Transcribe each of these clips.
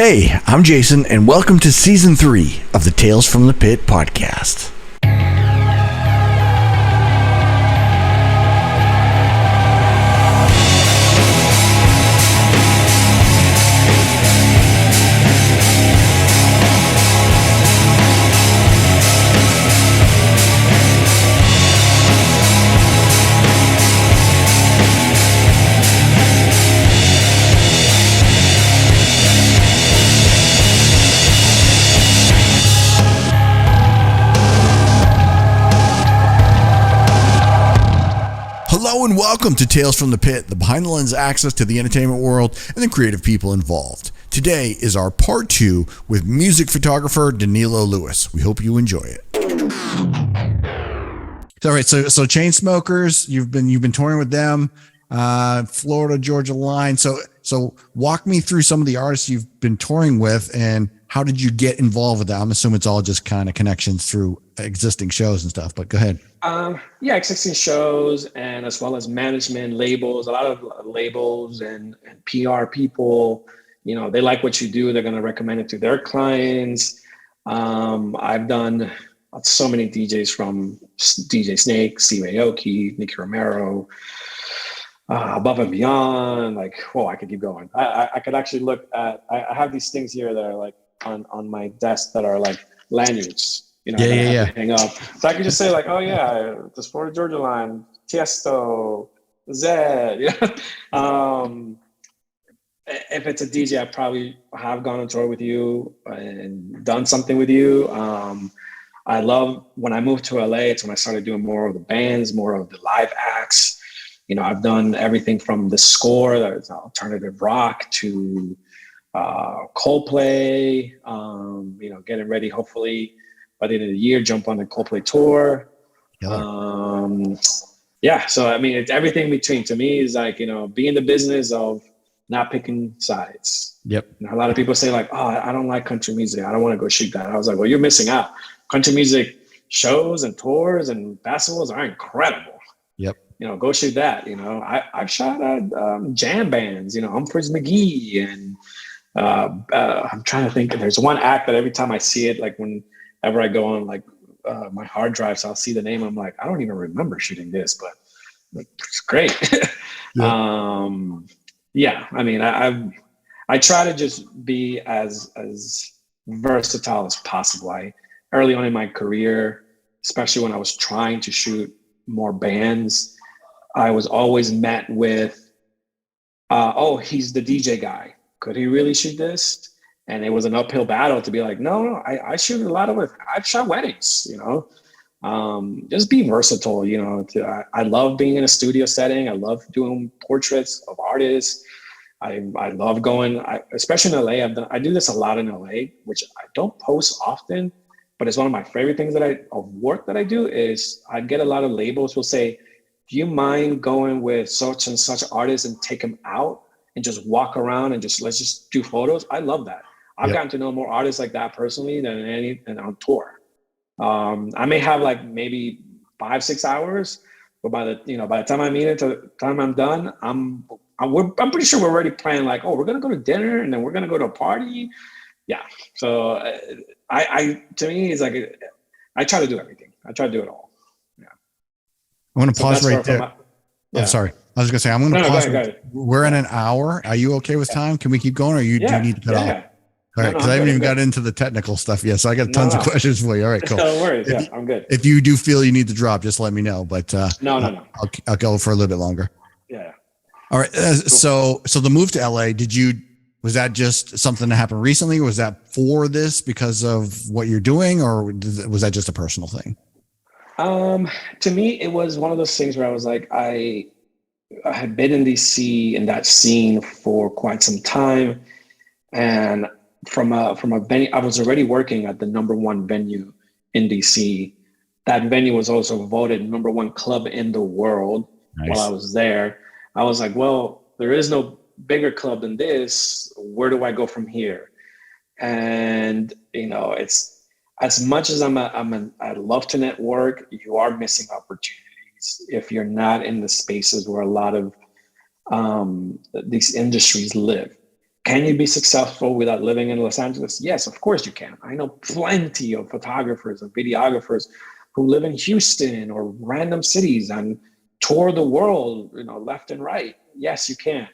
Hey, I'm Jason, and welcome to Season 3 of the Tales from the Pit podcast. Hello and welcome to Tales from the Pit, the behind-the-lens access to the entertainment world and the creative people involved. Today is our part 2 with music photographer Danilo Lewis. We hope you enjoy it. All right, so Chainsmokers, you've been touring with them, Florida Georgia line. So walk me through some of the artists you've been touring with and how did you get involved with that? I'm assuming it's all just kind of connections through existing shows and stuff, but go ahead. Yeah, existing shows and as well as management, labels, a lot of labels and PR people, you know, they like what you do. They're going to recommend it to their clients. I've done so many DJs from DJ Snake, Steve Aoki, Nicky Romero, Above and Beyond. Like, whoa, I could keep going. I could actually look at, I have these things here that are like on my desk that are like lanyards. You know, Yeah. Hang up. So I could just say like, oh yeah, the Florida Georgia line, Tiesto, Zed. If it's a DJ, I probably have gone on tour with you and done something with you. I love when I moved to LA. It's when I started doing more of the bands, more of the live acts. You know, I've done everything from the score, that's alternative rock, to Coldplay. You know, getting ready, hopefully by the end of the year, jump on the Coldplay tour. Yeah, so I mean, it's everything between. To me, is like, you know, be in the business of not picking sides. Yep. You know, a lot of people say like, oh, I don't like country music. I don't want to go shoot that. I was like, well, you're missing out. Country music shows and tours and festivals are incredible. Yep. You know, go shoot that. You know, I've shot at jam bands, you know, Humphreys McGee, and I'm trying to think. There's one act that every time I see it, like whenever I go on like my hard drives, I'll see the name. I'm like, I don't even remember shooting this, but it's great. Yeah, I mean, I try to just be as versatile as possible. Early on in my career, especially when I was trying to shoot more bands, I was always met with, oh, he's the DJ guy. Could he really shoot this? And it was an uphill battle to be like, no, I shoot a lot of it. I've shot weddings, you know. Just be versatile, you know. I love being in a studio setting. I love doing portraits of artists. I love going, especially in LA. I do this a lot in LA, which I don't post often, but it's one of my favorite things of work that I do is I get a lot of labels will say, do you mind going with such and such artists and take them out and just walk around and let's just do photos? I love that. I've gotten to know more artists like that personally than on tour. I may have like maybe 5-6 hours, but by the time I meet it to the time I'm done, I'm pretty sure we're already planning like, oh, we're gonna go to dinner and then we're gonna go to a party. Yeah. So to me, it's like I try to do everything. I try to do it all. Yeah. I want to pause right there. I'm sorry. I was gonna say I'm gonna pause. Go ahead. We're in an hour. Are you okay with time? Can we keep going, or do you need to cut off? All right, because I haven't even got into the technical stuff yet, so I got tons of questions for you. All right, cool. No worries. I'm good. If you do feel you need to drop, just let me know. But no. I'll go for a little bit longer. Yeah. All right. So the move to LA, was that just something that happened recently? Was that for this because of what you're doing, or was that just a personal thing? To me, it was one of those things where I was like, I had been in DC in that scene for quite some time, and from a venue, I was already working at the #1 venue in DC. That venue was also voted #1 club in the world. Nice. While I was there. I was like, well, there is no bigger club than this. Where do I go from here? And you know, it's as much as I love to network, you are missing opportunities if you're not in the spaces where a lot of these industries live. Can you be successful without living in Los Angeles? Yes, of course you can. I know plenty of photographers and videographers who live in Houston or random cities and tour the world, left and right. Yes, you can.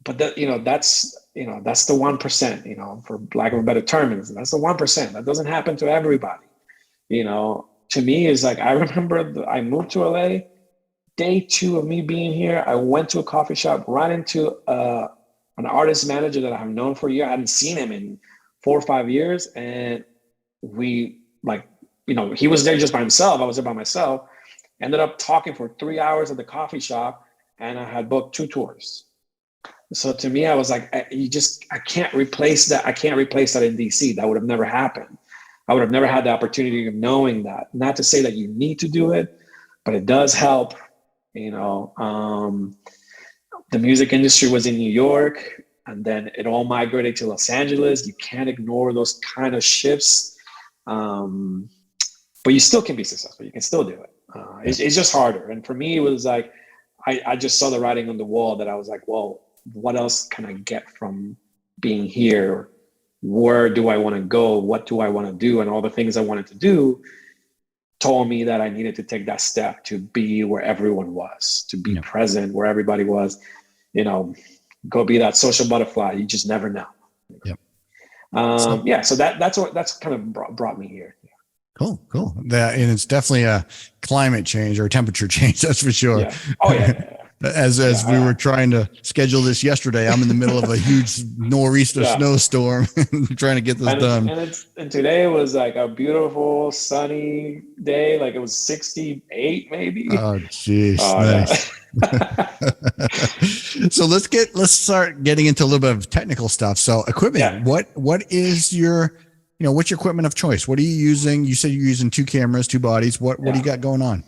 But that's the 1%, for lack of a better term. That's the 1%. That doesn't happen to everybody. To me, is like, I remember I moved to LA. Day 2 of me being here, I went to a coffee shop, ran into an artist manager that I've known for a year. I hadn't seen him in 4 or 5 years. And we he was there just by himself. I was there by myself. Ended up talking for 3 hours at the coffee shop, and I had booked 2 tours. So to me, I was like, I can't replace that. I can't replace that in DC. That would have never happened. I would have never had the opportunity of knowing that. Not to say that you need to do it, but it does help. The music industry was in New York, and then it all migrated to Los Angeles. You can't ignore those kind of shifts, but you still can be successful. You can still do it. It's just harder. And for me, it was like, I just saw the writing on the wall that I was like, well, what else can I get from being here? Where do I want to go? What do I want to do? And all the things I wanted to do told me that I needed to take that step to be where everyone was, to be present where everybody was, go be that social butterfly. You just never know. Yep. So that's kind of brought me here. Yeah. Cool. And it's definitely a climate change or temperature change. That's for sure. Yeah. Oh yeah. As we were trying to schedule this yesterday, I'm in the middle of a huge nor'easter snowstorm trying to get this done. And today was like a beautiful sunny day. Like it was 68 maybe. Oh geez. Nice. So let's start getting into a little bit of technical stuff. So equipment, what is your, what's your equipment of choice? What are you using? You said you're using 2 cameras, 2 bodies. What do you got going on?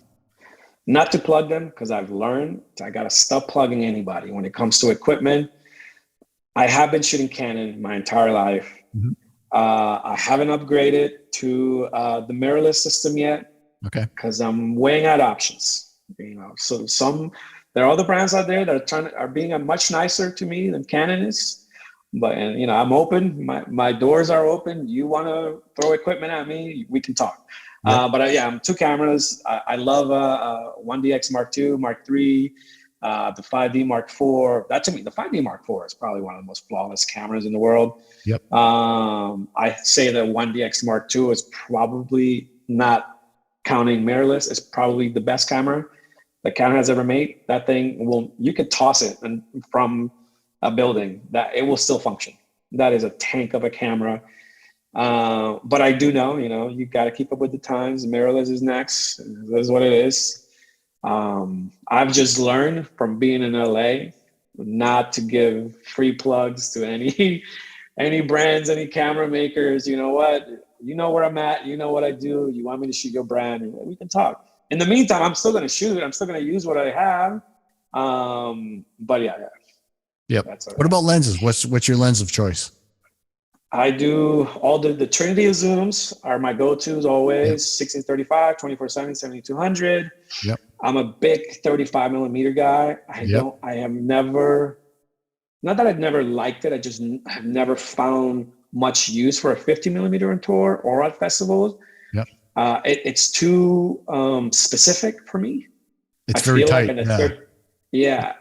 Not to plug them, because I've learned I got to stop plugging anybody when it comes to equipment. I have been shooting Canon my entire life. Mm-hmm. I haven't upgraded to the mirrorless system yet. Okay. Because I'm weighing out options. So there are other brands out there that are being much nicer to me than Canon is. But I'm open. My doors are open. You want to throw equipment at me, we can talk. Yep. I'm 2 cameras. I love 1DX Mark II, Mark III, the 5D Mark IV. To me, the 5D Mark IV is probably one of the most flawless cameras in the world. Yep. I say that 1DX Mark II is probably, not counting mirrorless, is probably the best camera that Canon has ever made. That thing you could toss it from a building, that it will still function. That is a tank of a camera. But I do know, you got to keep up with the times. Mirrorless is next. That's what it is. I've just learned from being in LA not to give free plugs to any brands, any camera makers. You know what? You know where I'm at. You know what I do. You want me to shoot your brand? And we can talk. In the meantime, I'm still going to shoot. I'm still going to use what I have. But yeah. Yep. What about lenses? What's your lens of choice? I do all the Trinity of zooms are my go-tos always. 1635, 2470, 7200. Yep. I'm a big 35 millimeter guy. I am never, not that I've never liked it. I've never found much use for a 50 millimeter on tour or at festivals. Yep. It's too specific for me. It's very tight.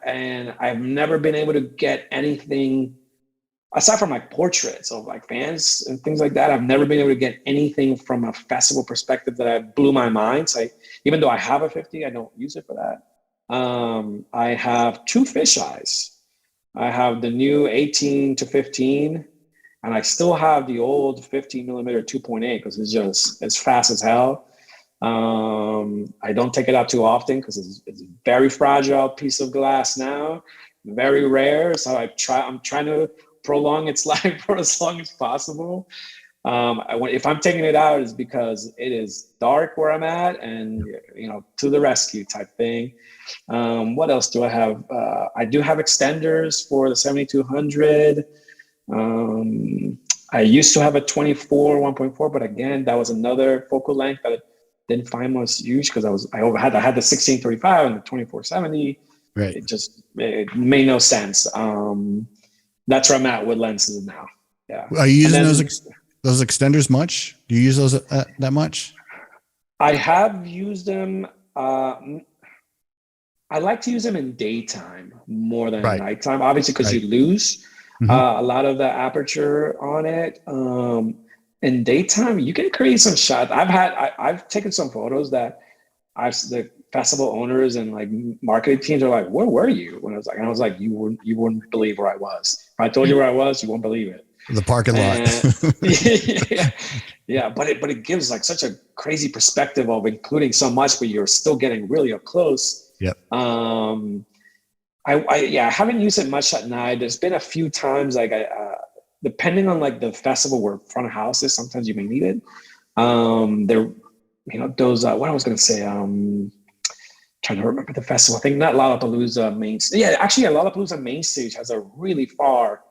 And I've never been able to get anything aside from like portraits of like fans and things like that. I've never been able to get anything from a festival perspective that blew my mind. So even though I have a 50, I don't use it for that. I have 2 fisheyes. I have the new 18 to 15, and I still have the old 15 millimeter 2.8 because it's just as fast as hell. I don't take it out too often because it's a very fragile piece of glass now, very rare. So I'm trying to prolong its life for as long as possible. If I'm taking it out, it's because it is dark where I'm at, and to the rescue type thing. What else do I have? I do have extenders for the 7200. I used to have a 24 1.4, but again, that was another focal length that I didn't find was huge because I had the 1635 and the 2470. Right. It made no sense. That's where I'm at with lenses now. Yeah. Are you using then, those extenders much? Do you use those that much? I have used them. I like to use them in daytime more than Right. nighttime, obviously, because Right. you lose Mm-hmm. a lot of the aperture on it. In daytime, you can create some shots. I've taken some photos that the festival owners and like marketing teams are like, "Where were you?" When and I was like, "You wouldn't believe where I was. If I told you where I was, you won't believe it." The parking lot. Yeah, yeah, but it gives like such a crazy perspective of including so much, but you're still getting really up close. Yep. I haven't used it much at night. There's been a few times like depending on like the festival where front of house is, sometimes you may need it. There, those what I was gonna say. Trying to remember the festival. I think not Lollapalooza main. Yeah, actually, Lollapalooza main stage has a really far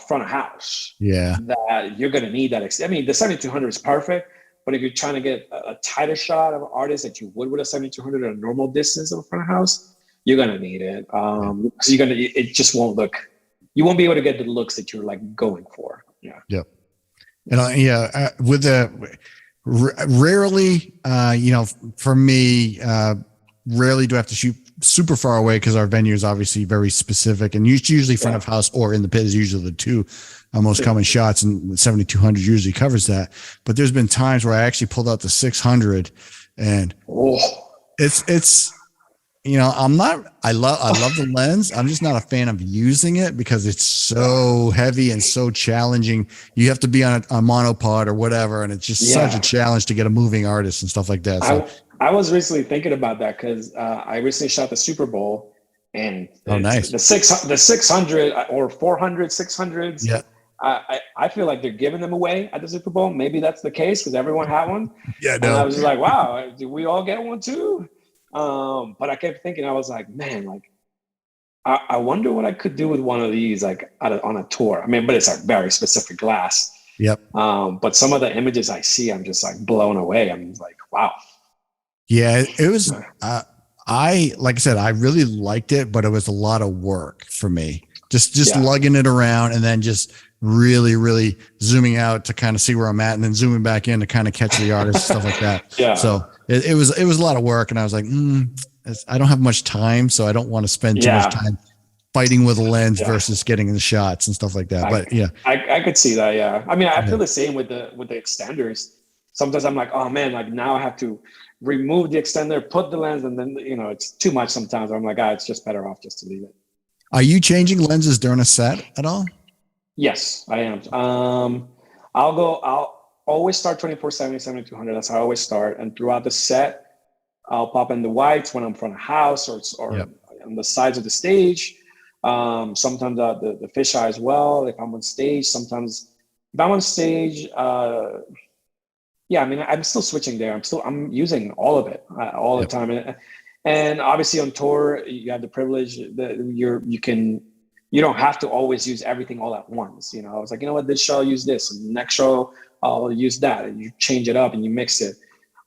front of house. Yeah. That you're gonna need that. I mean, the 7200 is perfect, but if you're trying to get a tighter shot of an artist that you would with a 7200 at a normal distance of a front of house, you're gonna need it. Because it just won't look. You won't be able to get the looks that you're like going for. Yeah. Yep. And with the rarely, for me, rarely do I have to shoot super far away because our venue is obviously very specific, and usually front of house or in the pit is usually the two most common shots, and the 7200 usually covers that. But there's been times where I actually pulled out the 600, and it's I love the lens. I'm just not a fan of using it because it's so heavy and so challenging. You have to be on a monopod or whatever, and it's just such a challenge to get a moving artist and stuff like that. So I was recently thinking about that because I recently shot the Super Bowl, and nice. the 600 or 400 600s. Yeah. I feel like they're giving them away at the Super Bowl. Maybe that's the case because everyone had one. Yeah, and I was just like, wow, did we all get one too? But I kept thinking, I was like, man, like, I wonder what I could do with one of these, like on a tour. I mean, but it's a very specific glass. Yep. But some of the images I see, I'm just like blown away. I'm like, wow. Yeah, it was, like I said, I really liked it, but it was a lot of work for me. Just lugging it around and then just really, really zooming out to kind of see where I'm at and then zooming back in to kind of catch the artist and stuff like that. Yeah. So it was a lot of work, and I was like, I don't have much time, so I don't want to spend too much time fighting with a lens versus getting the shots and stuff like that. But I could see that. Yeah. I mean, I feel the same with the extenders. Sometimes I'm like, oh man, like now I have to remove the extender, put the lens, and then, it's too much sometimes. I'm like, it's just better off just to leave it. Are you changing lenses during a set at all? Yes, I am. I'll always start 24-70, 7200. That's how I always start. And throughout the set, I'll pop in the whites when I'm front of house or on the sides of the stage. Sometimes the fisheye as well. If I'm on stage, sometimes if I'm on stage, I mean, I'm still switching there. I'm using all of it all the time. And obviously on tour, you have the privilege that you don't have to always use everything all at once. I was like, you know what, this show I'll use this, and the next show I'll use that, and you change it up and you mix it.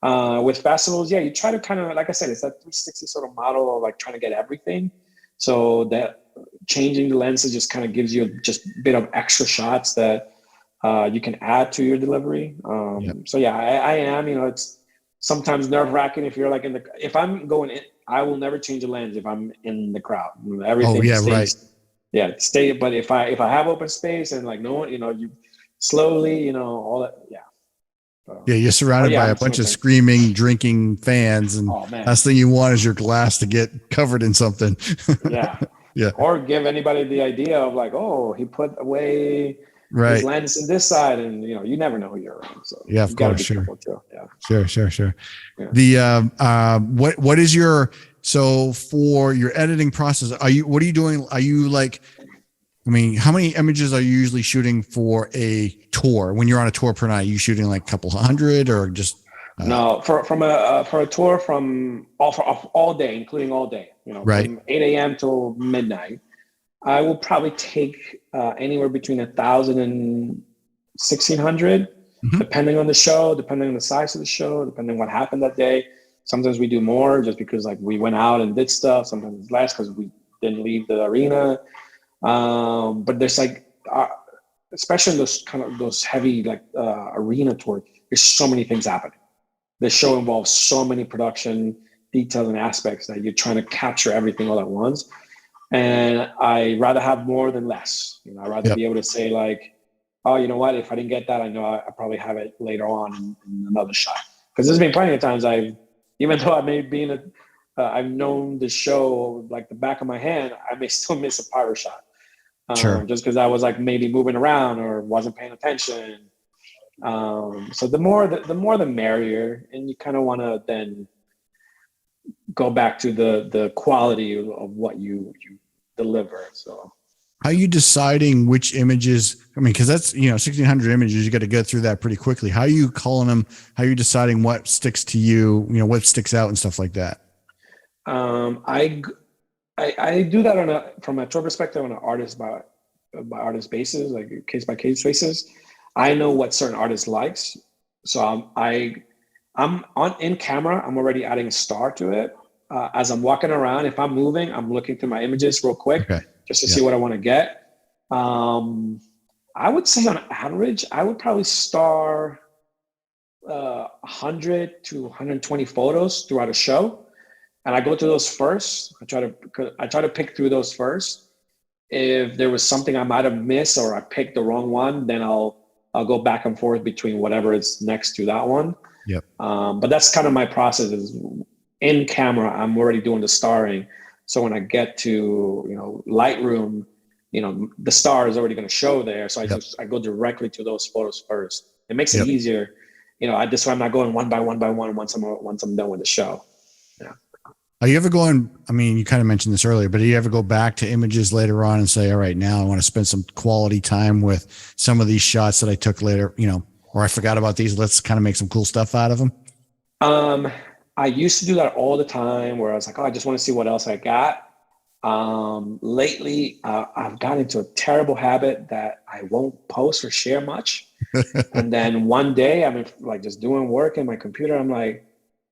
With festivals, you try to kind of, like I said, it's that 360 sort of model of like trying to get everything. So that changing the lenses just kind of gives you just a bit of extra shots that you can add to your delivery. So I am, it's sometimes nerve-wracking if you're like if I'm going in, I will never change a lens if I'm in the crowd. Everything stays. Yeah, stay. But if I have open space and like no one, you slowly, all that. Yeah. You're surrounded by a bunch of screaming, drinking fans, and last thing you want is your glass to get covered in something. Yeah. Or give anybody the idea of like, oh, he put away his lens in this side, and you never know who you're around. So of course, sure. Too. Yeah. Sure. Yeah. The what is your for your editing process? What are you doing? Are you like, I mean, how many images are you usually shooting for a tour? When you're on a tour per night, are you shooting like a couple hundred or just? No, for a tour from all day, including all day, from 8 a.m. till midnight, I will probably take anywhere between 1,000 and 1,600, depending on the show, depending on the size of the show, depending on what happened that day. Sometimes we do more just because like we went out and did stuff. Sometimes it's less because we didn't leave the arena. But there's like, especially in those heavy like arena tours, there's so many things happening. The show involves so many production details and aspects that you're trying to capture everything all at once. And I rather have more than less. You know, I'd rather be able to say like, oh, you know what? If I didn't get that, I know I probably have it later on in another shot. Because there's been plenty of times even though I may be I've known the show like the back of my hand, I may still miss a pyro shot. Just because I was like maybe moving around or wasn't paying attention. So the more the merrier, and you kind of want to then go back to the quality of what you deliver. So how are you deciding which images? I mean, because that's 1,600 images, you got to go through that pretty quickly. How are you calling them? How are you deciding what sticks to you? What sticks out and stuff like that. I do that from a tour perspective on an artist by artist basis, like case by case basis. I know what certain artists likes, so I'm in camera. I'm already adding a star to it. As I'm walking around, if I'm moving, I'm looking through my images real quick just to see what I want to get. I would say on average, I would probably star 100 to 120 photos throughout a show. And I go through those first. I try to pick through those first. If there was something I might have missed or I picked the wrong one, then I'll go back and forth between whatever is next to that one. Yep. But that's kind of my process. Is in camera, I'm already doing the starring. So when I get to Lightroom, the star is already going to show there. So I go directly to those photos first. It makes it easier. This way I'm not going one by one once I'm done with the show. Yeah. Are you ever going, I mean, you kind of mentioned this earlier, but do you ever go back to images later on and say, all right, now I want to spend some quality time with some of these shots that I took later, or I forgot about these. Let's kind of make some cool stuff out of them. I used to do that all the time where I was like, oh, I just want to see what else I got. Lately, I've gotten into a terrible habit that I won't post or share much. And then one day I'm like just doing work in my computer. I'm like,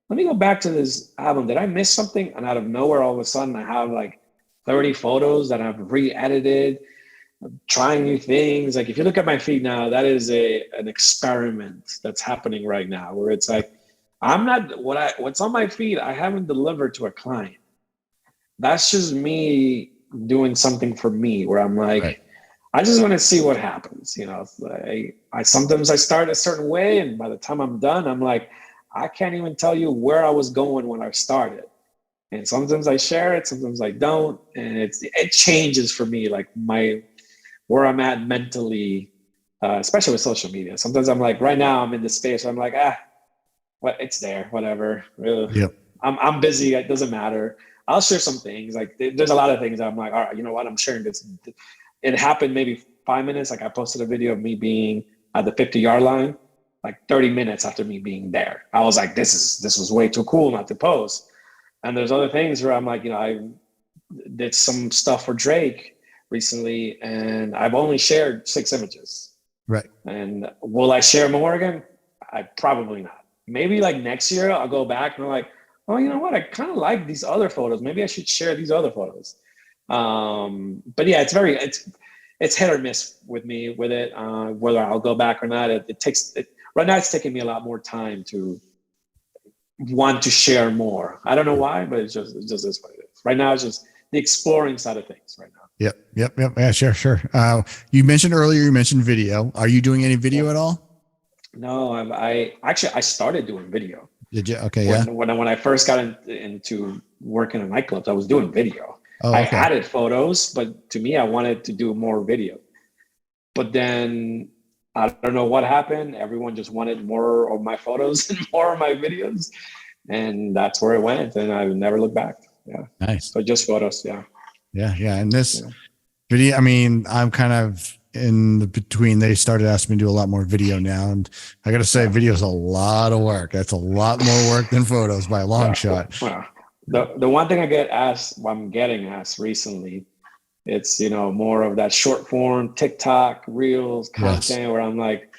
let me go back to this album. Did I miss something? And out of nowhere, all of a sudden, I have like 30 photos that I've re-edited, trying new things. Like if you look at my feed now, that is an experiment that's happening right now, where it's like, I'm not what's on my feed. I haven't delivered to a client. That's just me doing something for me, where I'm like, I just want to see what happens. I sometimes I start a certain way, and by the time I'm done, I'm like, I can't even tell you where I was going when I started. And sometimes I share it, sometimes I don't. And it changes for me, like where I'm at mentally, especially with social media. Sometimes I'm like, right now I'm in this space where I'm like, it's there, whatever. I'm busy, it doesn't matter. I'll share some things. Like there's a lot of things that I'm like, all right, you know what? I'm sharing this. It happened maybe 5 minutes. Like I posted a video of me being at the 50-yard line. Like 30 minutes after me being there, I was like, this was way too cool not to post. And there's other things where I'm like, I did some stuff for Drake recently, and I've only shared 6 images. Right. And will I share more again? I probably not. Maybe like next year I'll go back and I'm like, oh, you know what? I kind of like these other photos. Maybe I should share these other photos. But yeah, it's hit or miss with me with it, whether I'll go back or not. Right now, it's taking me a lot more time to want to share more. I don't know why, but it just is what it is. Right now, it's just the exploring side of things right now. Yep. Yeah, sure. You mentioned video. Are you doing any video at all? No, I started doing video. Did you? Okay, when I first got into working in nightclubs, I was doing video. Oh, okay. I added photos, but to me, I wanted to do more video. But then I don't know what happened. Everyone just wanted more of my photos and more of my videos. And that's where it went. And I've never looked back. Yeah. Nice. So just photos. Yeah. Yeah. And this video, I mean, I'm kind of in the between. They started asking me to do a lot more video now. And I got to say, video is a lot of work. That's a lot more work than photos by a long shot. Well, the one thing I'm getting asked recently, it's, more of that short form TikTok reels content where I'm like,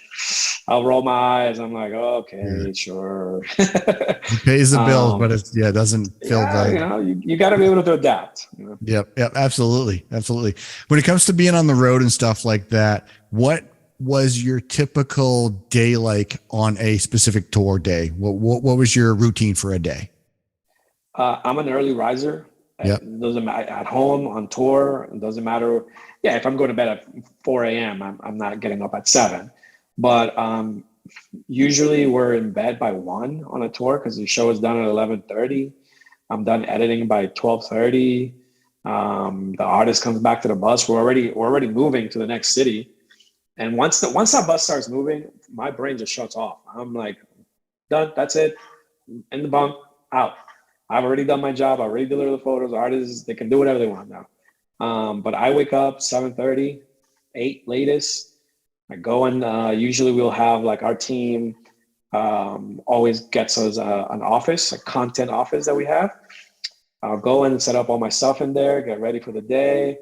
I'll roll my eyes. I'm like, okay, sure. It pays the bills, but it doesn't fill yeah, the. you got to be able to adapt. Yep, absolutely, absolutely. When it comes to being on the road and stuff like that, what was your typical day like on a specific tour day? What was your routine for a day? I'm an early riser. Yep. It doesn't matter at home, on tour. It doesn't matter. Yeah, if I'm going to bed at 4 a.m., I'm not getting up at 7. But usually we're in bed by 1 on a tour because the show is done at 11:30. I'm done editing by 12:30. The artist comes back to the bus. We're already moving to the next city. And once that bus starts moving, my brain just shuts off. I'm like, done. That's it. In the bunk, out. I've already done my job. I already delivered the photos. Artists, they can do whatever they want now. But I wake up 7:30, 8 latest. I go and usually we'll have like our team always gets us an office, a content office that we have. I'll go in and set up all my stuff in there, get ready for the day,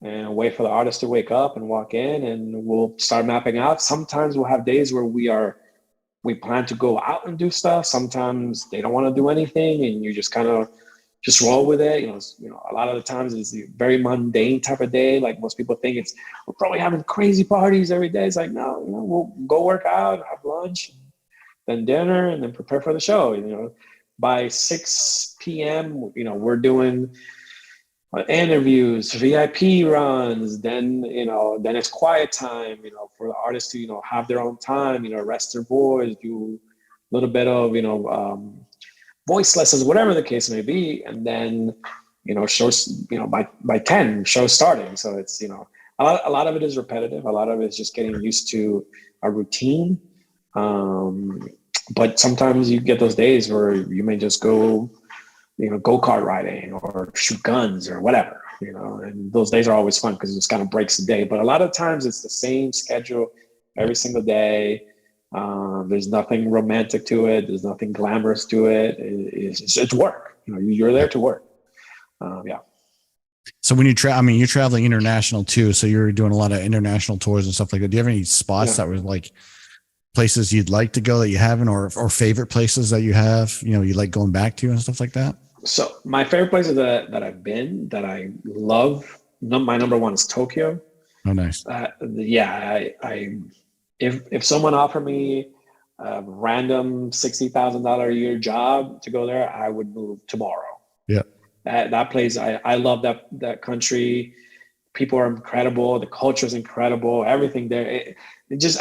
and wait for the artist to wake up and walk in, and we'll start mapping out. Sometimes we'll have days where we plan to go out and do stuff. Sometimes they don't want to do anything, and you just kind of just roll with it. A lot of the times it's a very mundane type of day. Like most people think we're probably having crazy parties every day. It's like, no, we'll go work out, have lunch, then dinner, and then prepare for the show. By 6 p.m., we're doing interviews, VIP runs, then it's quiet time, for the artists to, have their own time, rest their voice, do a little bit of, voice lessons, whatever the case may be. And then, shows, by 10, show's starting. So it's, a lot of it is repetitive. A lot of it is just getting used to a routine. But sometimes you get those days where you may just go, go-kart riding or shoot guns or whatever, and those days are always fun because it just kind of breaks the day. But a lot of times it's the same schedule every single day. There's nothing romantic to it. There's nothing glamorous to it. It's work. You're there to work. Yeah. So when you're traveling international too. So you're doing a lot of international tours and stuff like that. Do you have any spots that were like places you'd like to go that you haven't, or favorite places that you have, you like going back to and stuff like that? So my favorite places that I've been, that I love, my number one is Tokyo. Oh, nice. Yeah. If someone offered me a random $60,000 a year job to go there, I would move tomorrow. Yeah. That place, I love that country. People are incredible. The culture is incredible. Everything there.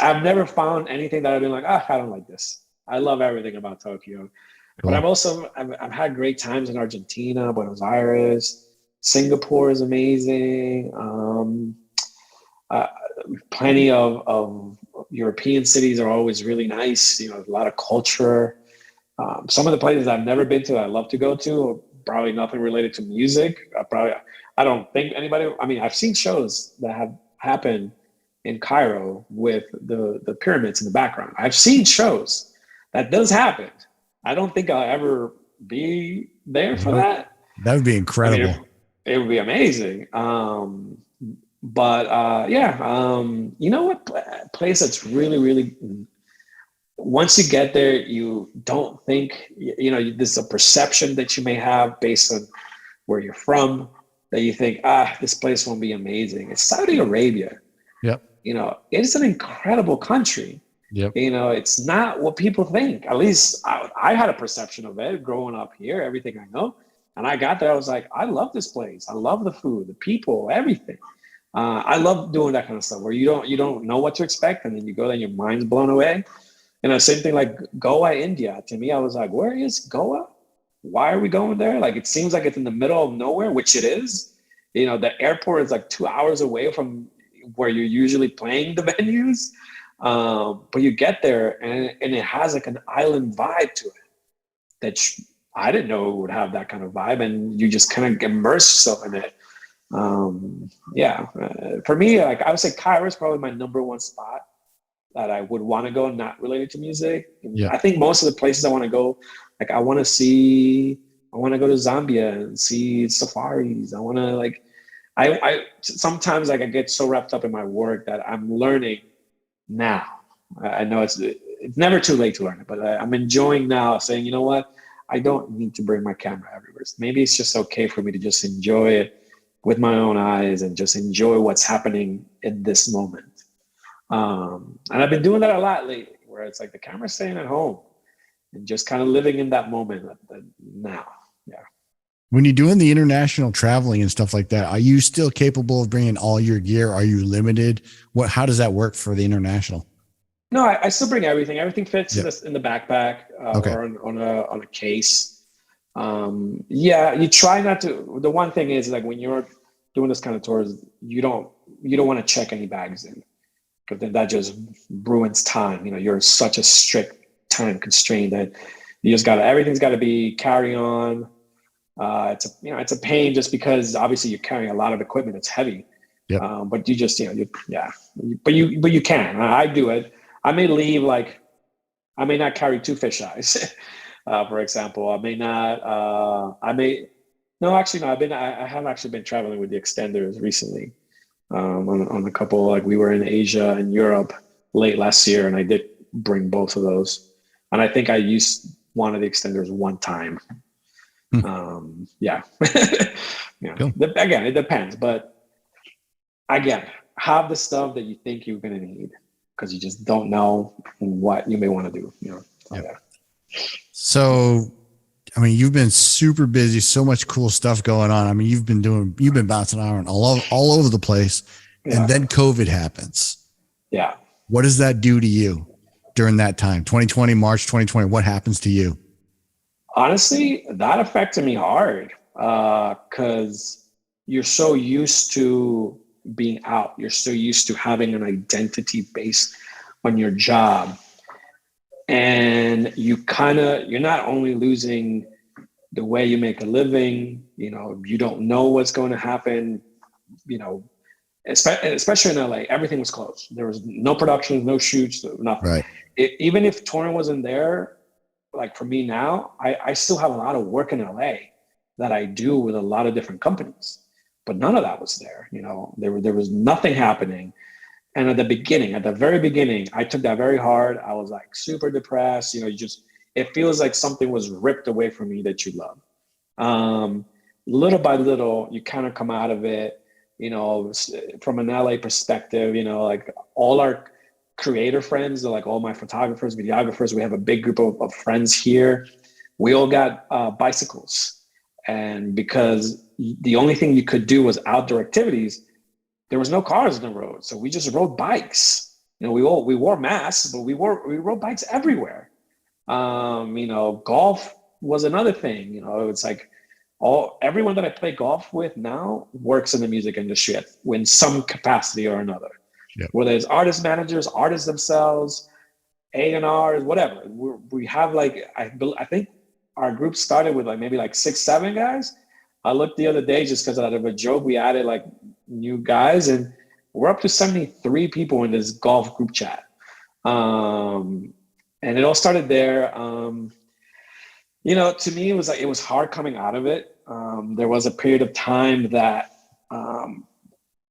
I've never found anything that I've been like, I don't like this. I love everything about Tokyo. Cool. But I've had great times in Argentina, Buenos Aires, Singapore is amazing. Plenty of European cities are always really nice. A lot of culture. Some of the places I've never been to, I love to go to, probably nothing related to music. I don't think anybody. I mean, I've seen shows that have happened in Cairo with the pyramids in the background. I've seen shows that does happen. I don't think I'll ever be there for that. That would be incredible. I mean, it would be amazing. What place that's really, really, once you get there, you don't think, there's a perception that you may have based on where you're from that you think, this place won't be amazing. It's Saudi Arabia. Yep. It's an incredible country. Yep. It's not what people think. At least I had a perception of it growing up here, everything I know. And I got there, I was like, I love this place. I love the food, the people, everything. I love doing that kind of stuff where you don't know what to expect, and then you go there and your mind's blown away. Same thing like Goa, India. To me, I was like, where is Goa? Why are we going there? Like, it seems like it's in the middle of nowhere, which it is. The airport is like 2 hours away from where you're usually playing the venues. But you get there and it has like an island vibe to it that I didn't know it would have that kind of vibe, and you just kind of immerse yourself in it. For me, like I would say Cairo is probably my number one spot that I would want to go, not related to music. Yeah. I think most of the places I want to go, like I want to go to Zambia and see safaris. I want to I sometimes like I get so wrapped up in my work that I'm learning now. I know it's never too late to learn it, but I'm enjoying now saying, you know what, I don't need to bring my camera everywhere. Maybe it's just okay for me to just enjoy it with my own eyes and just enjoy what's happening in this moment. And I've been doing that a lot lately, where it's like the camera's staying at home and just kind of living in that moment now. Yeah. When you're doing the international traveling and stuff like that, are you still capable of bringing all your gear? Are you limited? How does that work for the international? No, I still bring everything. Everything fits Yep. in the backpack Okay. or on a case. Yeah, you try not to. The one thing is, like, when you're doing this kind of tours, you don't want to check any bags in, because then that just ruins time. You know, you're such a strict time constraint that you just everything's got to be carry on. It's a pain, just because obviously you're carrying a lot of equipment. It's heavy. Yep. But you just, but you can. I do it. I may leave, like, I may not carry 2 fisheyes, for example. I may not. No, actually, no. I have actually been traveling with the extenders recently. On a couple, like, we were in Asia and Europe late last year, and I did bring both of those. And I think I used one of the extenders one time. Yeah. Yeah. Cool. Again, it depends, but again, have the stuff that you think you're going to need, because you just don't know what you may want to do. You know. Yep. Yeah. So, I mean, you've been super busy, so much cool stuff going on. I mean, you've been bouncing around all over the place, and then COVID happens. Yeah. What does that do to you during that time? 2020, March 2020, what happens to you? Honestly, that affected me hard, because you're so used to being out. You're so used to having an identity based on your job. And you're not only losing the way you make a living, you don't know what's going to happen, especially in LA, everything was closed. There was no productions, no shoots, nothing. Right. Even if touring wasn't there, like for me now, I still have a lot of work in LA that I do with a lot of different companies, but none of that was there. There was nothing happening. And at the very beginning, I took that very hard. I was like super depressed. It feels like something was ripped away from me that you love. Little by little, you kind of come out of it, from an LA perspective, like all our creator friends, like all my photographers, videographers, we have a big group of friends here. We all got bicycles. And because the only thing you could do was outdoor activities, there was no cars on the road. So we just rode bikes. We wore masks, but we rode bikes everywhere. Golf was another thing. It's like everyone that I play golf with now works in the music industry in some capacity or another. Yep. Whether it's artist managers, artists themselves, A&Rs, whatever. We have, like, I think our group started with maybe 6, 7 guys. I looked the other day, just because out of a joke, we added new guys, and we're up to 73 people in this golf group chat. And it all started there. To me, it was hard coming out of it. There was a period of time that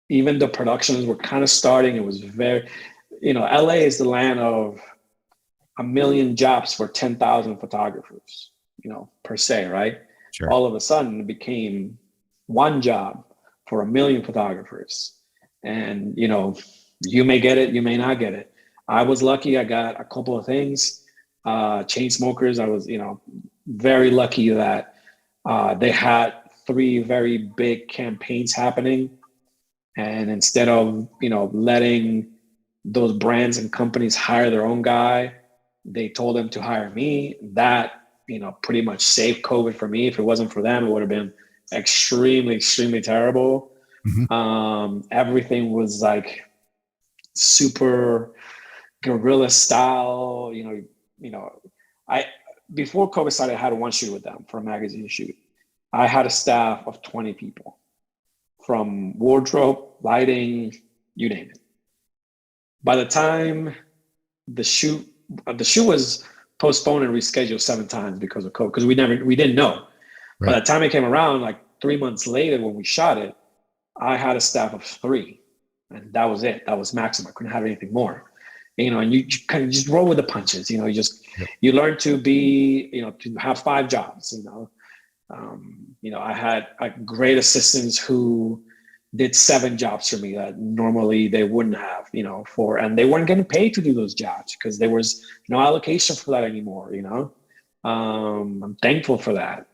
even the productions were kind of starting. It was very, LA is the land of 1 million jobs for 10,000 photographers, per se, right? Sure. All of a sudden it became one job for 1 million photographers. And, you may get it, you may not get it. I was lucky. I got a couple of things. Chainsmokers, I was, very lucky that they had 3 very big campaigns happening. And instead of, letting those brands and companies hire their own guy, they told them to hire me. That, pretty much saved COVID for me. If it wasn't for them, it would have been extremely, extremely terrible. Mm-hmm. Everything was like super guerrilla style. Before COVID started, I had one shoot with them for a magazine shoot. I had a staff of 20 people, from wardrobe, lighting, you name it. By the time the shoot was postponed and rescheduled 7 times because of COVID, because we didn't know. Right. By the time it came around, 3 months later when we shot it, I had a staff of 3, and that was it. That was maximum. I couldn't have anything more. and you kind of just roll with the punches. You learn to be, to have 5 jobs. I had great assistants who did 7 jobs for me that normally they wouldn't have, and they weren't getting paid to do those jobs because there was no allocation for that anymore. I'm thankful for that.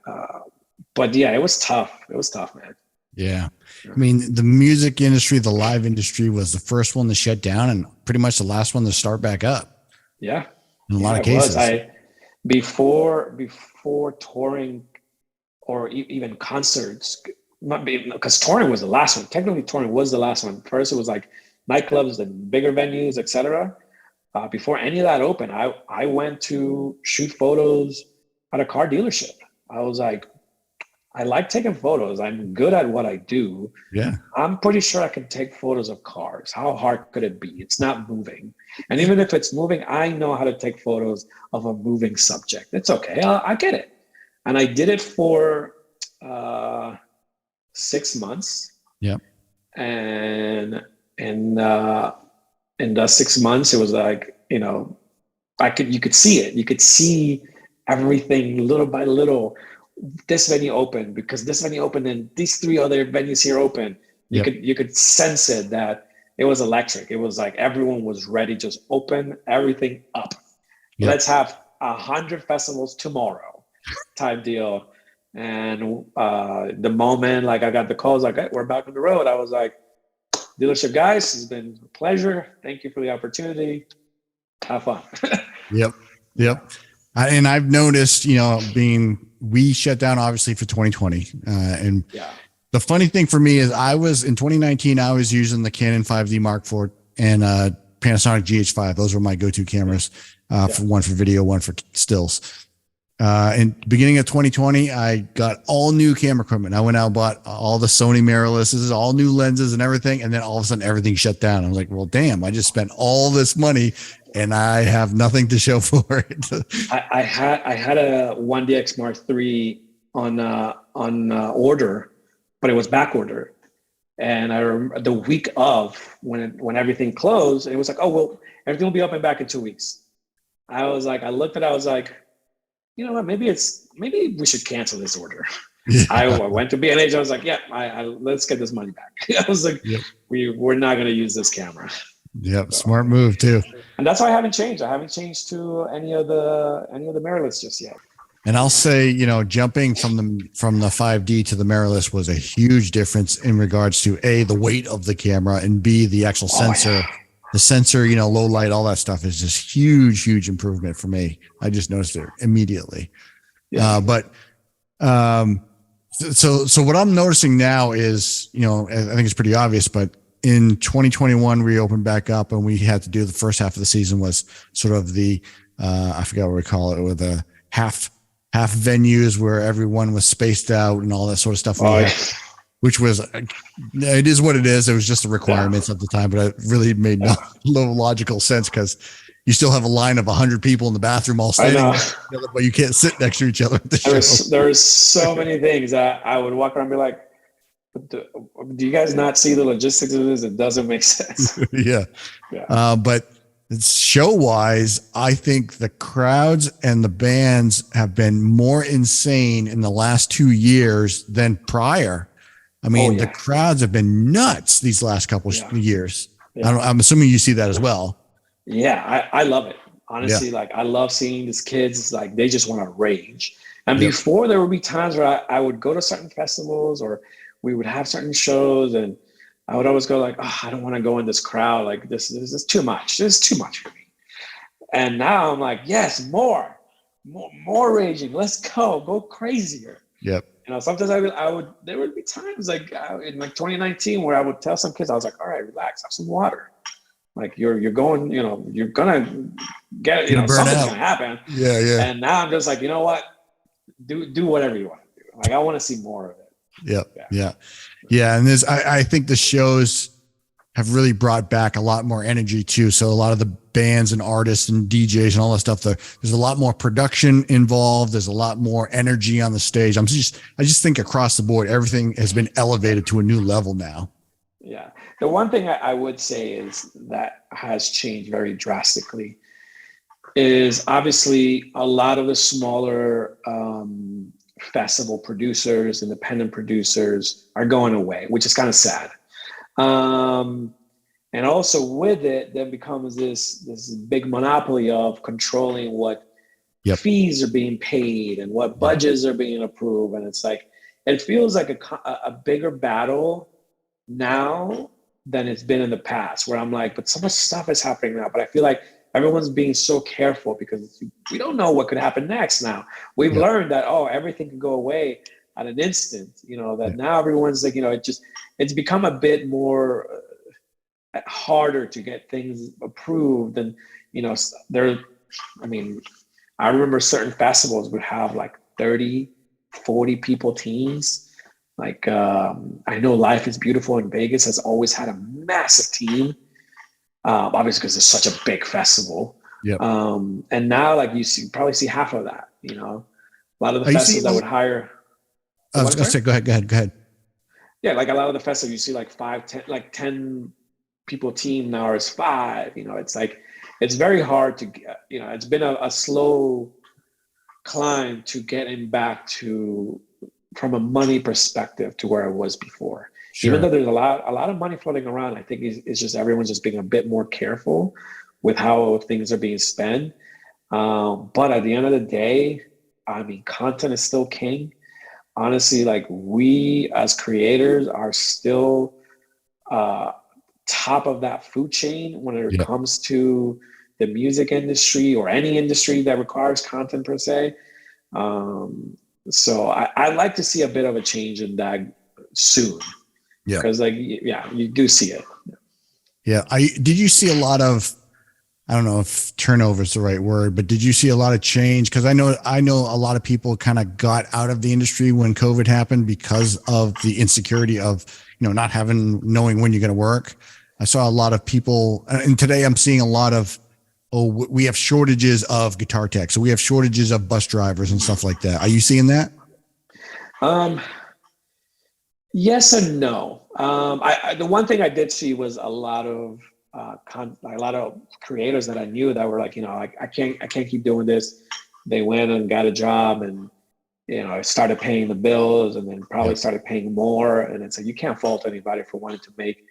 But yeah, it was tough. It was tough, man. Yeah. I mean, the music industry, the live industry was the first one to shut down and pretty much the last one to start back up. Yeah. In a lot of cases. Before touring or even concerts, because touring was the last one. Technically, touring was the last one. First, it was like nightclubs and bigger venues, etc. Before any of that opened, I went to shoot photos at a car dealership. I was like, I like taking photos. I'm good at what I do. Yeah. I'm pretty sure I can take photos of cars. How hard could it be? It's not moving. And even if it's moving, I know how to take photos of a moving subject. It's okay. I get it. And I did it for 6 months. Yeah. And in the 6 months, it was like, you could see it. You could see everything little by little. This venue opened because this venue opened and these 3 other venues here open. You could sense it, that it was electric. It was like everyone was ready, just open everything up. Yep. Let's have 100 festivals tomorrow type deal. And the moment I got the calls, hey, we're back on the road, I was like, dealership guys, it's been a pleasure. Thank you for the opportunity. Have fun. Yep. And I've noticed, we shut down obviously for 2020. And the funny thing for me is in 2019, I was using the Canon 5D Mark IV and Panasonic GH5. Those were my go-to cameras, for one for video, one for stills. In beginning of 2020, I got all new camera equipment. I went out and bought all the Sony mirrorlesses, all new lenses and everything. And then all of a sudden everything shut down. I was like, well, damn, I just spent all this money and I have nothing to show for it. I had a 1DX Mark III on order, but it was back order. And I remember the week of when everything closed, it was like, oh, well, everything will be up and back in 2 weeks. I looked at it, I was like, you know what, maybe we should cancel this order. Yeah. I went to B&H. I was like, let's get this money back. I was like, we're not going to use this camera. Yep. So, smart move too. And that's why I haven't changed. I haven't changed to any of the mirrorless just yet. And I'll say, jumping from the 5D to the mirrorless was a huge difference in regards to the weight of the camera, and B, the actual sensor. Yeah. The sensor, low light, all that stuff is just huge improvement for me. I just noticed it immediately. Yeah. So what I'm noticing now is, I think it's pretty obvious, but in 2021, we opened back up and we had to do the first half of the season was sort of the, I forgot what we call it, with the half venues where everyone was spaced out and all that sort of stuff. Which was, it is what it is. It was just the requirements at the time, but it really made no logical sense because you still have a line of 100 people in the bathroom all standing next to each other, but you can't sit next to each other at the show. There's so many things I would walk around and be like, do you guys not see the logistics of this? It doesn't make sense. Yeah. But show wise, I think the crowds and the bands have been more insane in the last 2 years than prior. I mean, the crowds have been nuts these last couple of years. Yeah. I'm assuming you see that as well. Yeah, I love it. Honestly, I love seeing these kids, they just want to rage. And before, there would be times where I would go to certain festivals or we would have certain shows and I would always go I don't want to go in this crowd. This is too much. This is too much for me. And now I'm like, yes, more raging. Let's go crazier. Yep. Sometimes there would be times in 2019 where I would tell some kids, I was like, all right, relax, have some water. You're going, you're going to get, something's going to happen. Yeah. And now I'm just like, you know what? Do whatever you want to do. I want to see more of it. Yeah. And I think the shows have really brought back a lot more energy too. So a lot of the bands and artists and DJs and all that stuff, there's a lot more production involved. There's a lot more energy on the stage. I just think across the board, everything has been elevated to a new level now. Yeah. The one thing I would say is that has changed very drastically is obviously a lot of the smaller festival producers, independent producers are going away, which is kind of sad. And also with it, there becomes this big monopoly of controlling what Yep. fees are being paid and what budgets are being approved. And it's like, it feels like a bigger battle now than it's been in the past, where I'm like, but so much stuff is happening now. But I feel like everyone's being so careful because we don't know what could happen next now. We've learned that, oh, everything can go away at an instant, you know, that now everyone's like, you know, it's become a bit more harder to get things approved. And, you know, I remember certain festivals would have like 30, 40 people teams. Like, I know Life is Beautiful in Vegas has always had a massive team, obviously because it's such a big festival. Yep. And now, like, probably see half of that, you know. A lot of the festivals that would hire. I was going to say, go ahead. Yeah, like a lot of the festivals, you see like 10 people team now is 5. You know, it's like, it's very hard to, you know, it's been a slow climb to getting back to, from a money perspective, to where it was before. Sure. Even though there's a lot of money floating around, I think it's just everyone's just being a bit more careful with how things are being spent. But at the end of the day, I mean, content is still king. Honestly, like, we as creators are still top of that food chain when it comes to the music industry or any industry that requires content per se. So I'd like to see a bit of a change in that soon. Yeah. Because you do see it. Yeah. Did you see a lot of, I don't know if turnover is the right word, but did you see a lot of change? Because I know a lot of people kind of got out of the industry when COVID happened because of the insecurity of, you know, not knowing when you're going to work. I saw a lot of people, and today I'm seeing a lot of, we have shortages of guitar techs, so we have shortages of bus drivers and stuff like that. Are you seeing that? Yes and no. The one thing I did see was a lot of creators that I knew that were like, you know, I can't keep doing this. They went and got a job, and, you know, started paying the bills, and then probably started paying more. And it's like, you can't fault anybody for wanting to make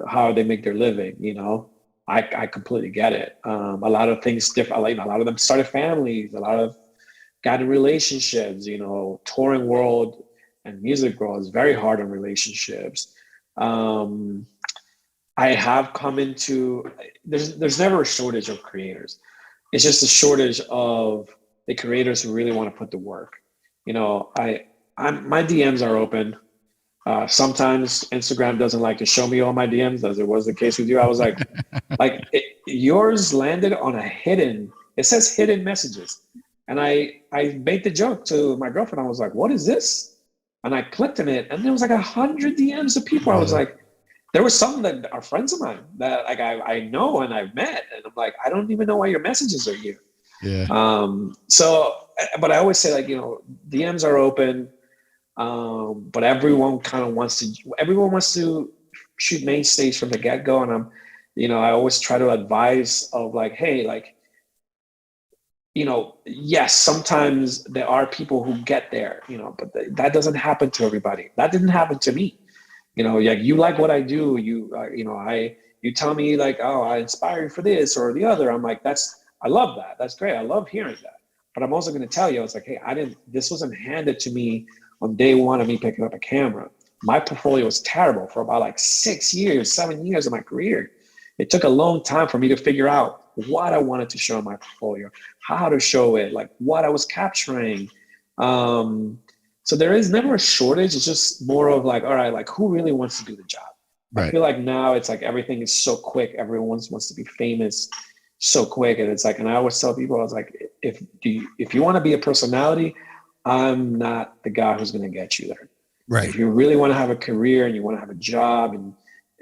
how they make their living. You know, I completely get it. A lot of things different. Like, a lot of them started families. A lot of got in relationships. You know, touring world and music world is very hard on relationships. I have come into, there's never a shortage of creators. It's just a shortage of the creators who really want to put the work. You know, my DMs are open. Sometimes Instagram doesn't like to show me all my DMs, as it was the case with you. I was like, yours landed on it says hidden messages. And I made the joke to my girlfriend. I was like, what is this? And I clicked on it, and there was like 100 DMs of people. I was like, there were some that are friends of mine that, like, I know and I've met, and I'm like, I don't even know why your messages are here. Yeah. So, but I always say, like, you know, DMs are open, but everyone wants to shoot main stage from the get-go. And I always try to advise of, like, hey, like, you know, yes, sometimes there are people who get there, you know, but that doesn't happen to everybody. That didn't happen to me. You know, like, you like what I do. You tell me, like, oh, I inspire you for this or the other. I'm like, I love that. That's great. I love hearing that. But I'm also going to tell you, it's like, hey, this wasn't handed to me on day one of me picking up a camera. My portfolio was terrible for about like 7 years of my career. It took a long time for me to figure out what I wanted to show in my portfolio, how to show it, like what I was capturing. So there is never a shortage. It's just more of like, all right, like, who really wants to do the job? Right. I feel like now it's like everything is so quick. Everyone wants to be famous so quick. And it's like, and I always tell people, I was like, if you want to be a personality, I'm not the guy who's going to get you there. Right. If you really want to have a career and you want to have a job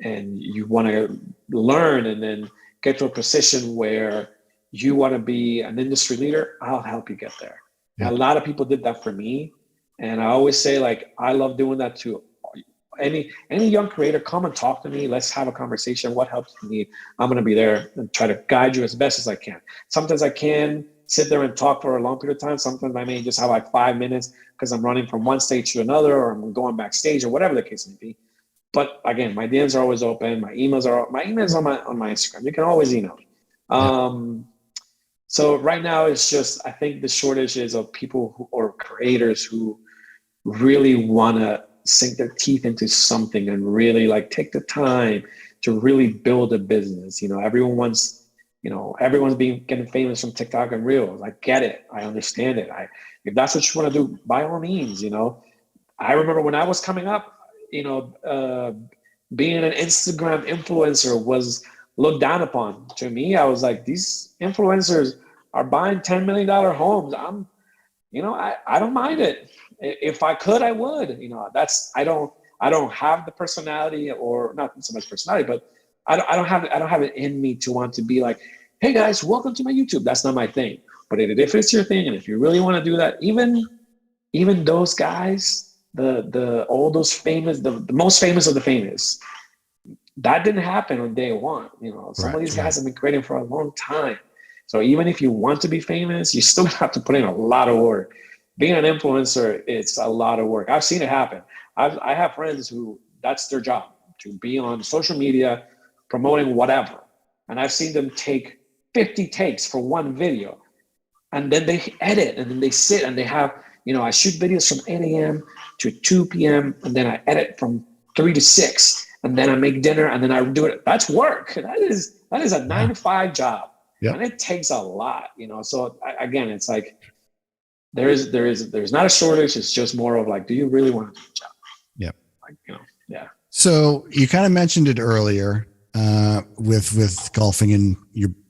and you want to learn and then get to a position where you want to be an industry leader, I'll help you get there. Yeah. A lot of people did that for me. And I always say, like, I love doing that to any young creator, come and talk to me. Let's have a conversation. What helps you need? I'm going to be there and try to guide you as best as I can. Sometimes I can sit there and talk for a long period of time. Sometimes I may just have like 5 minutes because I'm running from one stage to another, or I'm going backstage, or whatever the case may be. But again, my DMs are always open. My emails on my Instagram. You can always email me. So right now it's just, I think the shortage is of people or creators who really want to sink their teeth into something and really like take the time to really build a business. Everyone's getting famous from TikTok and Reels. I get it. I understand it. If that's what you want to do, by all means. I remember when I was coming up, being an Instagram influencer was looked down upon. To me, I was like, these influencers are buying $10 million homes. I don't mind it. If I could, I would. I don't have the personality, or not so much personality, but I don't have it in me to want to be like, hey guys, welcome to my YouTube. That's not my thing. But if it's your thing, and if you really want to do that, even those guys, all those famous, the most famous of the famous, that didn't happen on day one. Some of these guys have been creating for a long time. So even if you want to be famous, you still have to put in a lot of work. Being an influencer, it's a lot of work. I've seen it happen. I have friends who that's their job, to be on social media promoting whatever. And I've seen them take 50 takes for one video. And then they edit, and then they sit and they have, I shoot videos from 8 a.m. to 2 p.m. and then I edit from 3 to 6. And then I make dinner, and then I do it. That's work. That is a 9-to-5 job. Yep. And it takes a lot, So again, it's like, there's not a shortage. It's just more of like, do you really want to do the job? Yep. Yeah. So you kind of mentioned it earlier, with golfing and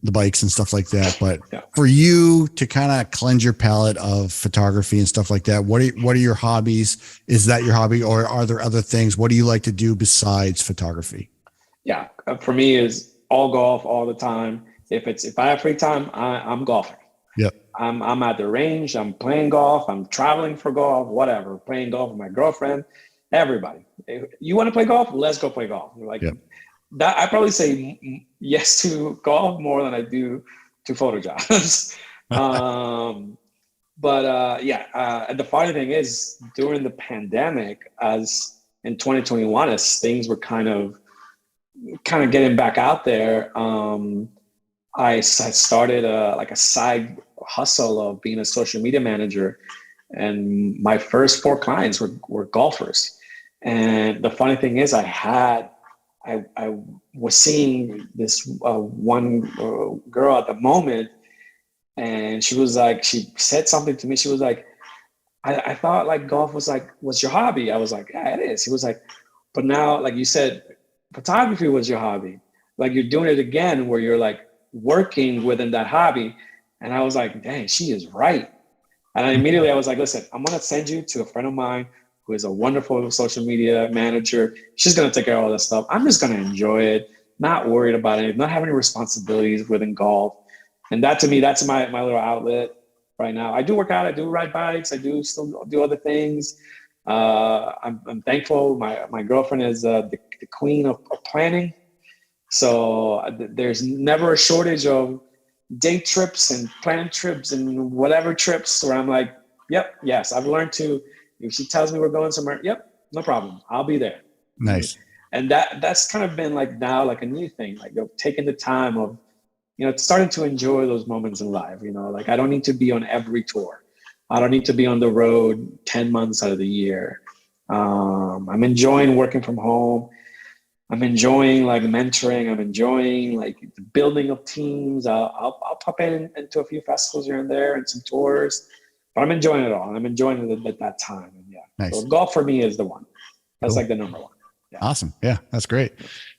the bikes and stuff like that. But for you to kind of cleanse your palate of photography and stuff like that, what are your hobbies? Is that your hobby, or are there other things? What do you like to do besides photography? Yeah. For me, is all golf all the time. If I have free time, I'm golfing. Yep. I'm at the range. I'm playing golf. I'm traveling for golf, whatever, playing golf with my girlfriend, everybody. If you want to play golf? Let's go play golf. That, I probably say yes to golf more than I do to photo jobs. And the funny thing is, during the pandemic, as in 2021, as things were kind of getting back out there, I started a side hustle of being a social media manager, and my first 4 clients were golfers. And the funny thing is, I was seeing this one girl at the moment, and she said something to me. She was like, I thought like golf was your hobby. I was like, yeah, it is. He was like, but now, like you said, photography was your hobby. Like, you're doing it again, where you're like working within that hobby. And I was like, dang, she is right. And immediately I was like, listen, I'm going to send you to a friend of mine who is a wonderful social media manager. She's going to take care of all this stuff. I'm just going to enjoy it, not worried about it, not having any responsibilities within golf. And that, to me, that's my little outlet right now. I do work out. I do ride bikes. I do still do other things. I'm thankful. My girlfriend is the queen of planning. So there's never a shortage of day trips and planned trips and whatever trips where I'm like, yep, yes, I've learned to, if she tells me we're going somewhere, yep, no problem, I'll be there. Nice. And that's kind of been like now like a new thing, like taking the time of, starting to enjoy those moments in life. Like, I don't need to be on every tour. I don't need to be on the road 10 months out of the year. I'm enjoying working from home. I'm enjoying like mentoring. I'm enjoying like the building of teams. I'll pop into a few festivals here and there and some tours, but I'm enjoying it all. And I'm enjoying it at that time. And Nice. So golf for me is the one. That's cool. Like the number one. Yeah. Awesome. Yeah, that's great.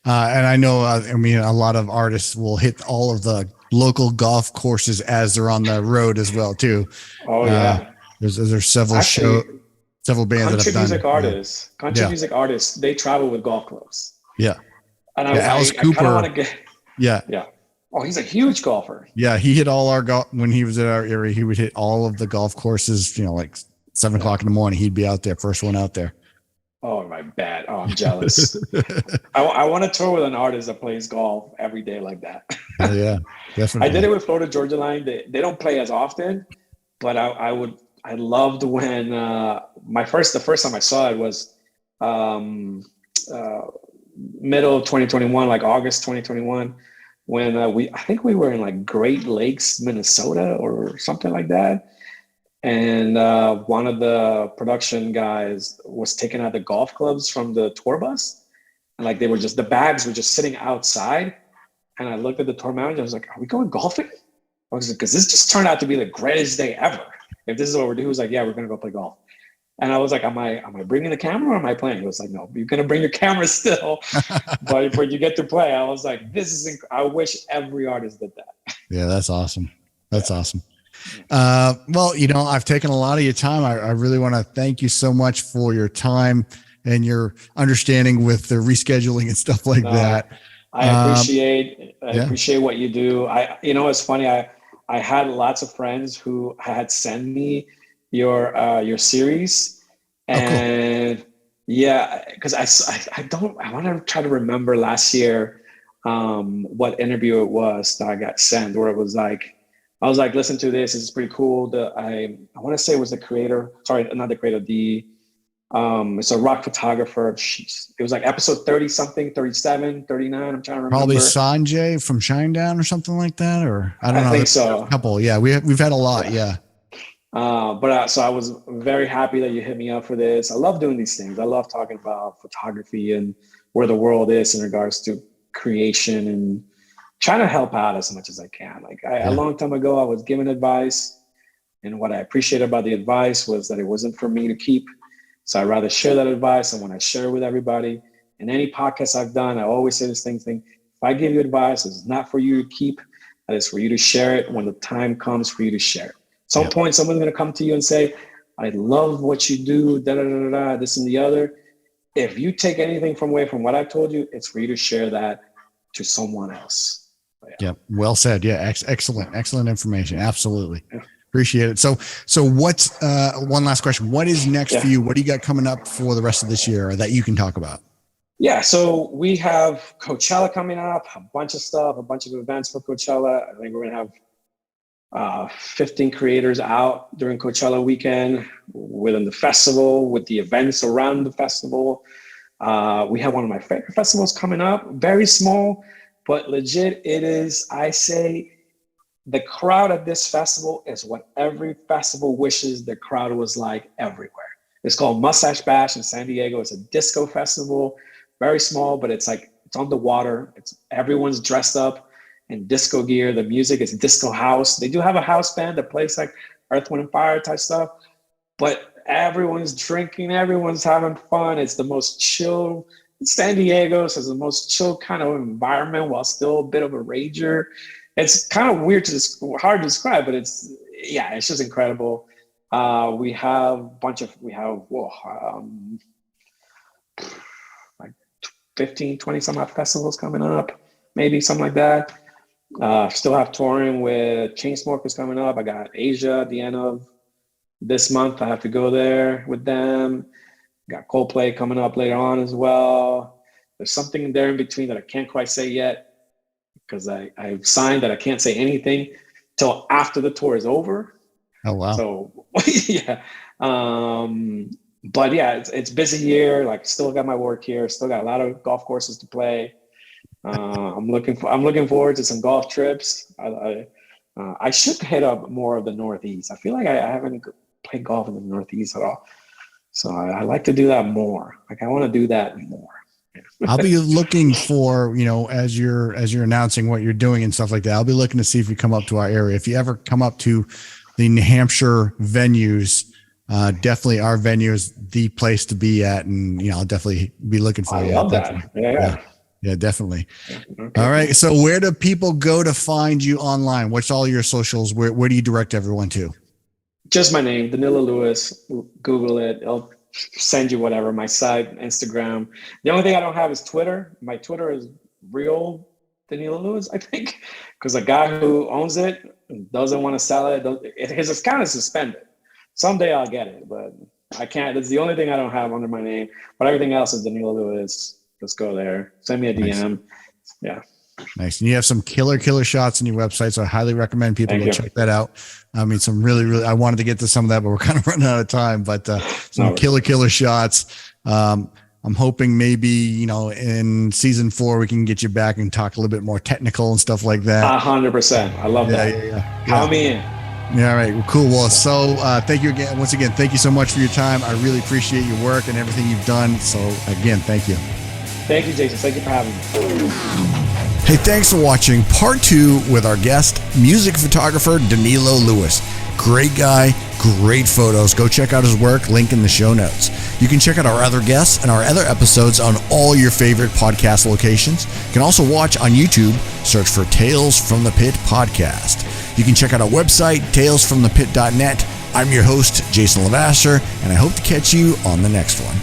And I know, a lot of artists will hit all of the local golf courses as they're on the road as well too. Oh yeah. There's several several bands that have done. Country music artists, they travel with golf clubs. Yeah. And Alice Cooper. I kind of want to get. Yeah. Yeah. Oh, he's a huge golfer. Yeah, he hit all our golf when he was at our area. He would hit all of the golf courses. Like 7 o'clock in the morning. He'd be out there, first one out there. Oh I bet. Oh, I'm jealous. I want to tour with an artist that plays golf every day like that. Oh, yeah, definitely. I did it with Florida Georgia Line. They don't play as often, but I loved when the first time I saw it was middle of 2021, like August 2021, when I think we were in like Great Lakes, Minnesota or something like that. And one of the production guys was taking out the golf clubs from the tour bus. And like the bags were just sitting outside. And I looked at the tour manager, I was like, are we going golfing? I was like, because this just turned out to be the greatest day ever. If this is what we're doing, he was like, yeah, we're going to go play golf. And I was like, am I bringing the camera or am I playing? He was like, no, you're going to bring your camera still, but you get to play. I was like, I wish every artist did that. Yeah, that's awesome. That's awesome. Well, I've taken a lot of your time. I really want to thank you so much for your time and your understanding with the rescheduling and stuff like that. I appreciate what you do. It's funny. I had lots of friends who had sent me your series, and cool. Yeah, because I want to try to remember last year what interview it was that I got sent, where it was like, I was like, listen to this. This is pretty cool. I want to say it was the creator. Sorry, not the creator. It's a rock photographer. It was like episode 30 something, 37, 39. I'm trying to remember. Probably Sanjay from Shinedown or something like that. Or I don't know. I think so. A couple. Yeah. We've had a lot. Yeah. So I was very happy that you hit me up for this. I love doing these things. I love talking about photography and where the world is in regards to creation and trying to help out as much as I can. Like a long time ago, I was given advice, and what I appreciated about the advice was that it wasn't for me to keep. So I'd rather share that advice. And when I share it with everybody, in any podcast I've done, I always say this thing, if I give you advice, it's not for you to keep, that is for you to share it when the time comes for you to share it. At some point, someone's going to come to you and say, I love what you do, this and the other. If you take anything away from what I've told you, it's for you to share that to someone else. Yeah. Well said. Yeah. Excellent information. Absolutely. Yeah. Appreciate it. So what's one last question? What is next for you? What do you got coming up for the rest of this year that you can talk about? Yeah. So we have Coachella coming up, a bunch of stuff, a bunch of events for Coachella. I think we're going to have 15 creators out during Coachella weekend within the festival, with the events around the festival. We have one of my favorite festivals coming up, very small, but legit. It is, I say, the crowd at this festival is what every festival wishes the crowd was like everywhere. It's called Mustache Bash in San Diego. It's a disco festival, very small, but it's on the water. Everyone's dressed up in disco gear. The music is disco house. They do have a house band that plays like Earth, Wind, and Fire type stuff, but everyone's drinking, everyone's having fun. It's the most chill. San Diego, so it's the most chill kind of environment while still a bit of a rager. It's kind of hard to describe, but it's just incredible. We have like 15, 20 some odd festivals coming up, maybe something like that. Still have touring with Chainsmokers coming up. I got Asia at the end of this month. I have to go there with them. Got Coldplay coming up later on as well. There's something there in between that I can't quite say yet, because I've signed that I can't say anything till after the tour is over. Oh, wow. So, yeah. But yeah, it's busy here. Like, still got my work here. Still got a lot of golf courses to play. I'm looking forward to some golf trips. I should hit up more of the Northeast. I feel like I haven't played golf in the Northeast at all. So I like to do that more. Like, I want to do that more. I'll be looking for, as you're announcing what you're doing and stuff like that, I'll be looking to see if you come up to our area. If you ever come up to the New Hampshire venues, definitely our venue is the place to be at. And, I'll definitely be looking for you. I love that. Yeah, definitely. Okay. All right. So where do people go to find you online? What's all your socials? Where do you direct everyone to? Just my name, Danilo Lewis. Google it. I'll send you whatever. My site, Instagram. The only thing I don't have is Twitter. My Twitter is real Danilo Lewis, I think, because the guy who owns it doesn't want to sell it. His account is suspended. Someday I'll get it, but I can't. That's the only thing I don't have under my name. But everything else is Danilo Lewis. Let's go there. Send me a DM. Yeah. Nice. And you have some killer shots on your website. So I highly recommend people go check that out. I mean, some really, I wanted to get to some of that, but we're kind of running out of time, but some killer shots. I'm hoping maybe, you know, in season 4, we can get you back and talk a little bit more technical and stuff like that. 100%. I love that. Count me in. Yeah. All right. Well, cool. Well, so thank you again. Once again, thank you so much for your time. I really appreciate your work and everything you've done. So again, thank you. Thank you, Jason. Thank you for having me. Hey, thanks for watching part 2 with our guest, music photographer Danilo Lewis. Great guy, great photos. Go check out his work, link in the show notes. You can check out our other guests and our other episodes on all your favorite podcast locations. You can also watch on YouTube, search for Tales from the Pit podcast. You can check out our website, talesfromthepit.net. I'm your host, Jason Levasseur, and I hope to catch you on the next one.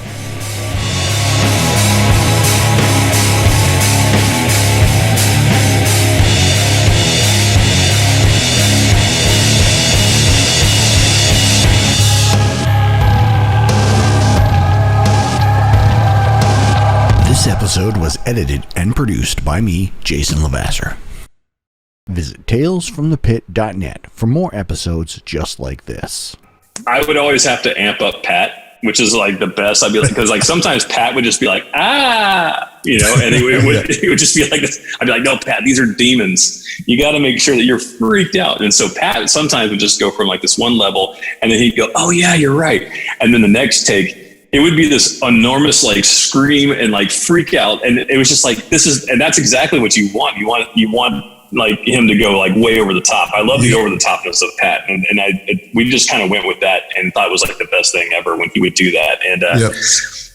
This episode was edited and produced by me, Jason Levasseur. Visit talesfromthepit.net for more episodes just like this. I would always have to amp up Pat, which is like the best. I'd be like, because like sometimes Pat would just be like, you know, and it would just be like this. I'd be like, no, Pat, these are demons. You got to make sure that you're freaked out. And so Pat sometimes would just go from like this one level, and then he'd go, oh yeah, you're right. And then the next take, it would be this enormous like scream and like freak out. And it was just like, and that's exactly what you want. You want like him to go like way over the top. I love the over the topness of Pat. And we just kind of went with that and thought it was like the best thing ever when he would do that. And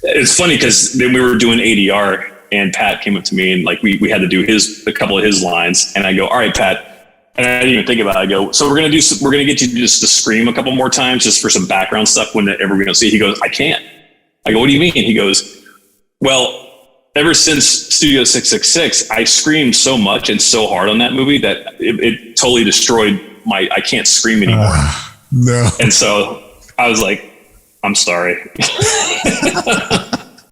it's funny because then we were doing ADR and Pat came up to me and like, we had to do a couple of his lines. And I go, all right, Pat. And I didn't even think about it. I go, so we're going to get you just to scream a couple more times just for some background stuff whenever we don't see. He goes, I can't. I go, what do you mean? He goes, well, ever since Studio 666, I screamed so much and so hard on that movie that it totally destroyed I can't scream anymore. No. And so I was like, I'm sorry.